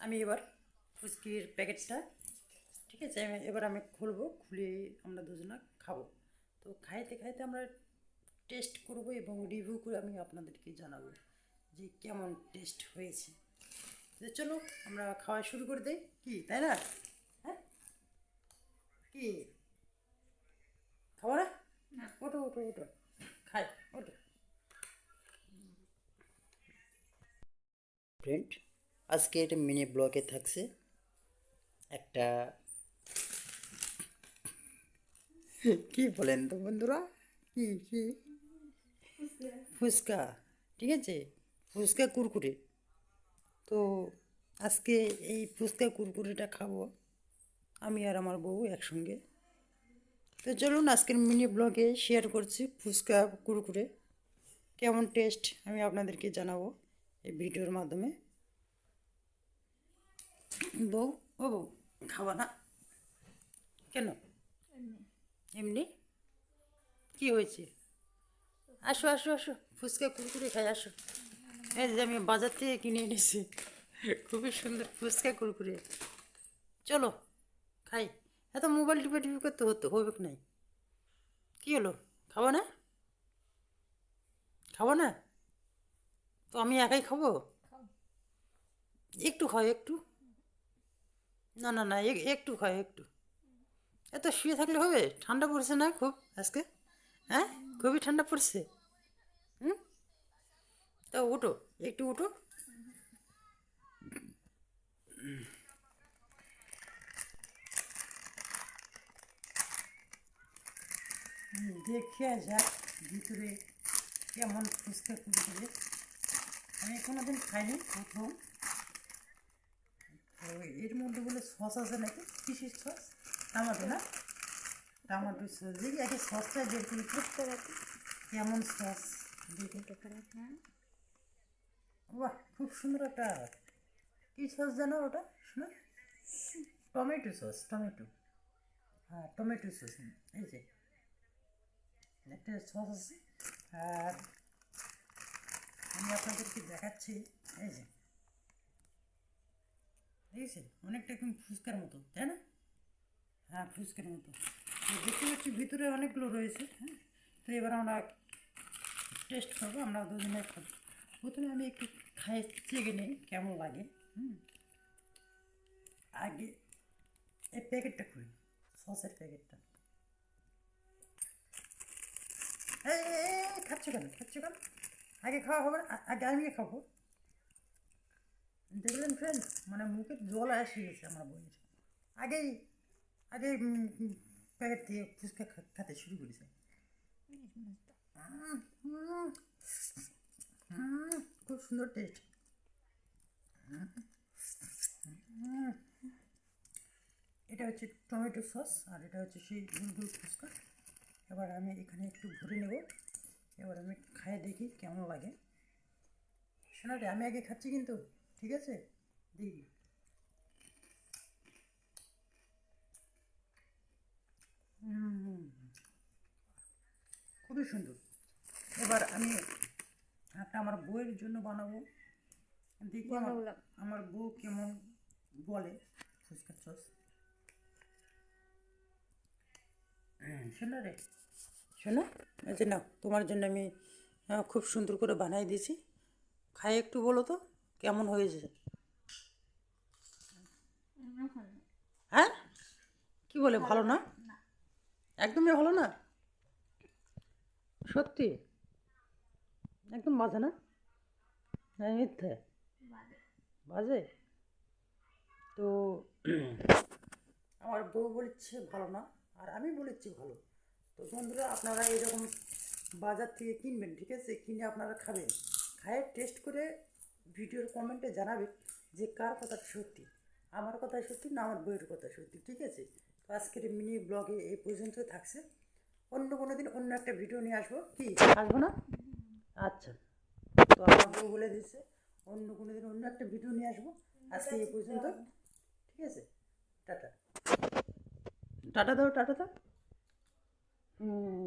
আমি এবার ফুচকির প্যাকেটটা, ঠিক আছে, এবার আমি খুলবো, খুলে আমরা দুজনা খাবো। তো খাইতে খাইতে আমরা টেস্ট করব এবং রিভিউ করে আমি আপনাদেরকে জানাবো যে কেমন টেস্ট হয়েছে। তো চলো আমরা খাওয়া শুরু করে দিই, কি তাই না? হ্যাঁ, কি খাবো না? ওটো ওটো ওটো, খাই, ওটো। ফ্রেন্ড, আজকে এটা মিনি ব্লগে থাকছে একটা, কি বলেন তো বন্ধুরা, কি কি ফুচকা, ঠিক আছে, ফুচকা কুরকুরে। তো আজকে এই ফুচকা কুরকুরেটা খাবো আমি আর আমার বউ একসঙ্গে। তো চলুন আজকের মিনি ব্লগে শেয়ার করছি ফুচকা কুরকুরে কেমন টেস্ট আমি আপনাদেরকে জানাবো এই ভিডিওর মাধ্যমে। বউ, ও বউ, খাওয়া না কেন? এমনি? কি হয়েছে? আসো আসো আসো, ফুচকা কুরকুরে খাই, আসো। এই যে আমি বাজার থেকে কিনে এনেছি, খুবই সুন্দর ফুচকা কুরকুরে। চলো খাই। এত মোবাইল টিপে টিপি করতে হতো হবে নাই। কী হলো, খাবো না? খাবো না? তো আমি একাই খাবো? একটু খাও একটু। না না না, একটু খাও একটু। এত শুয়ে থাকলে হবে? ঠান্ডা পড়ছে না খুব আজকে? হ্যাঁ, খুবই ঠান্ডা পড়ছে। হুম, তা উঠো, একটু উঠো। দেখে যাক ভিতরে কেমন ফুচকা কুরকুরে। আমি কোনোদিন খাইনি, প্রথম। তো এর মধ্যে বলে সস আছে নাকি, কিসের সস? টমাটো না? টমাটো সস, দেখি আগে সসটা বের করে কেমন সস দেখি। বাহ, খুব সুন্দর একটা, কী সস জানো ওটা? শোনো, টমেটো সস, টমেটো। হ্যাঁ, টমেটো সস। এই যে একটা সস আছে, আর আমি আপনাদেরকে দেখাচ্ছি। এই যে দেখেছেন, অনেকটা একদম ফুচকার মতো, তাই না? হ্যাঁ, ফুচকার মতো। তো দেখতে পাচ্ছি ভিতরে অনেকগুলো রয়েছে। হ্যাঁ, তো এবার আমরা টেস্ট করবো, আমরা দুজনে খাবো। প্রথমে আমি একটু খাই, চেখে নিই কেমন লাগে। হুম, আগে এই প্যাকেটটা খুলি, সসের প্যাকেটটা। খাচ্ছ কেন, খাচ্ছ কেন? আগে খাওয়া হবে না? আগে আমি খাবো। দেখলেন ফ্রেন্ড, মানে মুখে জল এসে গেছে আমার বইয়ের। আগেই আগে প্যাকেট থেকে ফুচকা খেতে শুরু করেছে। খুব সুন্দর টেস্ট। এটা হচ্ছে টমেটো সস, আর এটা হচ্ছে সেই গুলগুল ফুচকা। এবার আমি এখানে একটু ভরে নেব, এবার আমি খাই দেখি কেমন লাগে। শোনা রে, আমি আগে খাচ্ছি কিন্তু, ঠিক আছে, দেখি। খুবই সুন্দর। এবার আমি একটা আমার বউয়ের জন্য বানাবো, দেখি আমার বউ কেমন বলে ফুচকা সস। শোনো রে, শোনো, এই যে নাও, তোমার জন্য আমি খুব সুন্দর করে বানাই দিয়েছি, খাই একটু বলো তো কেমন হয়েছে। হ্যাঁ, কি বলে, ভালো না? একদমই ভালো না? সত্যি? একদম বাজে না? হ্যাঁ, মিথ্যে, বাজে। তো আমার বউ বলেছে ভালো না, আর আমি বলেছি ভালো। তো বন্ধুরা, আপনারা এরকম বাজার থেকে কিনবেন, ঠিক আছে, কিনে আপনারা খাবেন, খায়ে টেস্ট করে ভিডিওর কমেন্টে জানাবেন যে কার কথা সত্যি, আমার কথা সত্যি না আমার বউয়ের কথা সত্যি, ঠিক আছে। তো আজকের মিনি ব্লগে এই পর্যন্ত থাকছে। অন্য কোনো দিন অন্য একটা ভিডিও নিয়ে আসবো, কি আসবো না? আচ্ছা, তো আমার বউ বলে দিচ্ছে অন্য কোনো দিন অন্য একটা ভিডিও নিয়ে আসবো। আজকে এই পর্যন্ত, ঠিক আছে, টাটা। টাটা দাও, টাটা দাও। হুম,